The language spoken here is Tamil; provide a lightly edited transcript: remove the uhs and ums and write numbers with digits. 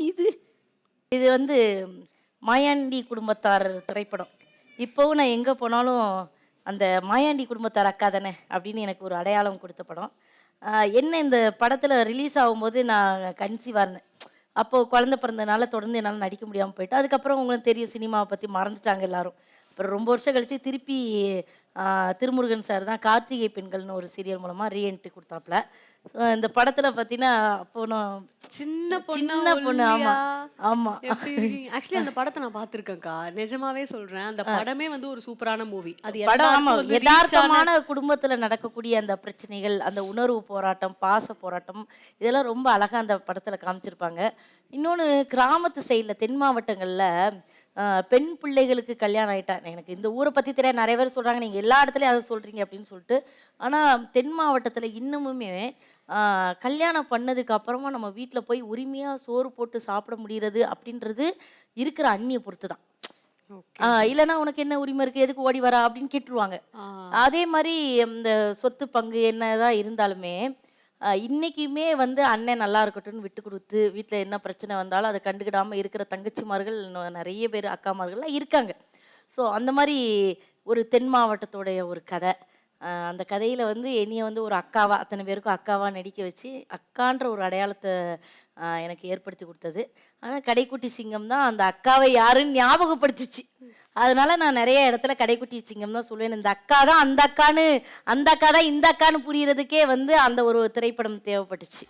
இது இது வந்து மாயாண்டி குடும்பத்தார் திரைப்படம். இப்போவும் நான் எங்கே போனாலும் அந்த மாயாண்டி குடும்பத்தார் அக்கா தானே அப்படின்னு எனக்கு ஒரு அடையாளம் கொடுத்த படம். என்ன இந்த படத்தில் ரிலீஸ் ஆகும்போது நான் கன்சீவாக இருந்தேன். அப்போது குழந்தை பிறந்தனால தொடர்ந்து என்னால் நடிக்க முடியாமல் போயிட்டு, அதுக்கப்புறம் உங்களுக்கு தெரியும் சினிமாவை பற்றி மறந்துட்டாங்க எல்லாரும். அப்புறம் ரொம்ப வருஷம் கழிச்சு திருப்பி திருமுருகன் சார் தான் கார்த்திகை பெண்கள்னு ஒரு சீரியல் மூலமாக ரீஎன்ட்ரி கொடுத்தாப்புல. இந்த படத்தில் பார்த்தீங்கன்னா அப்போ நான் சின்ன பொண்ணா சின்ன பொண்ணு. ஒல்லியா ஆமாம் ஆமாம். எப்படி இருக்கீங்க? ஆக்சுவலி அந்த படத்த நான் பார்த்துருக்கேன்க்கா. நிஜமாவே சொல்றேன். அந்த படமே வந்து ஒரு சூப்பரான மூவி. அது படம் எல்லாருக்கும் ஆமாம், வந்து ரீச் ஆன யதார்த்தமான குடும்பத்தில் நடக்கக்கூடிய அந்த பிரச்சனைகள், அந்த உணர்வு போராட்டம், பாச போராட்டம், இதெல்லாம் ரொம்ப அழகாக அந்த படத்தில் காமிச்சிருப்பாங்க. இன்னொன்று கிராமத்து சைடில் தென் மாவட்டங்களில் பெண் பிள்ளைகளுக்கு கல்யாணம் ஆகிட்டா, எனக்கு இந்த ஊரை பற்றி தெரியாது, நிறைய பேர் சொல்கிறாங்க நீங்கள் எல்லா இடத்துலையும் அதை சொல்கிறீங்க அப்படின்னு சொல்லிட்டு. ஆனால் தென் மாவட்டத்தில் இன்னமுமே கல்யாணம் பண்ணதுக்கு அப்புறமா நம்ம வீட்டில் போய் உரிமையாக சோறு போட்டு சாப்பிட முடிகிறது அப்படின்றது இருக்கிற அண்ணியை பொறுத்து தான். ஓகே. இல்லைன்னா உனக்கு என்ன உரிமை இருக்குது, எதுக்கு ஓடி வரா அப்படின்னு கேட்டுருவாங்க. ஆ. அதே மாதிரி இந்த சொத்து பங்கு என்னதான் இருந்தாலுமே இன்னைக்குமே வந்து அண்ணன் நல்லா இருக்கட்டும்னு விட்டு கொடுத்து வீட்டில் என்ன பிரச்சனை வந்தாலும் அதை கண்டுக்கிடாமல் இருக்கிற தங்கச்சிமார்கள் இன்னும் நிறைய பேர் அக்காமார்கள்லாம் இருக்காங்க. ஸோ அந்த மாதிரி ஒரு தென் மாவட்டத்தோடைய ஒரு கதை. அந்த கதையில் வந்து என்னைய வந்து ஒரு அக்காவா, அத்தனை பேருக்கும் அக்காவா நடிக்க வச்சு அக்கான்ற ஒரு அடையாளத்தை எனக்கு ஏற்படுத்தி கொடுத்தது. ஆனால் கடைக்குட்டி சிங்கம் தான் அந்த அக்காவை யாருன்னு ஞாபகப்படுத்திச்சு. அதனால நான் நிறைய இடத்துல கடைக்குட்டி சிங்கம் தான் சொல்லுவேன். இந்த அக்கா தான் அந்த அக்கான்னு, அந்த அக்கா தான் இந்த அக்கான்னு புரியறதுக்கே வந்து அந்த ஒரு திரைப்படம் தேவைப்பட்டுச்சு.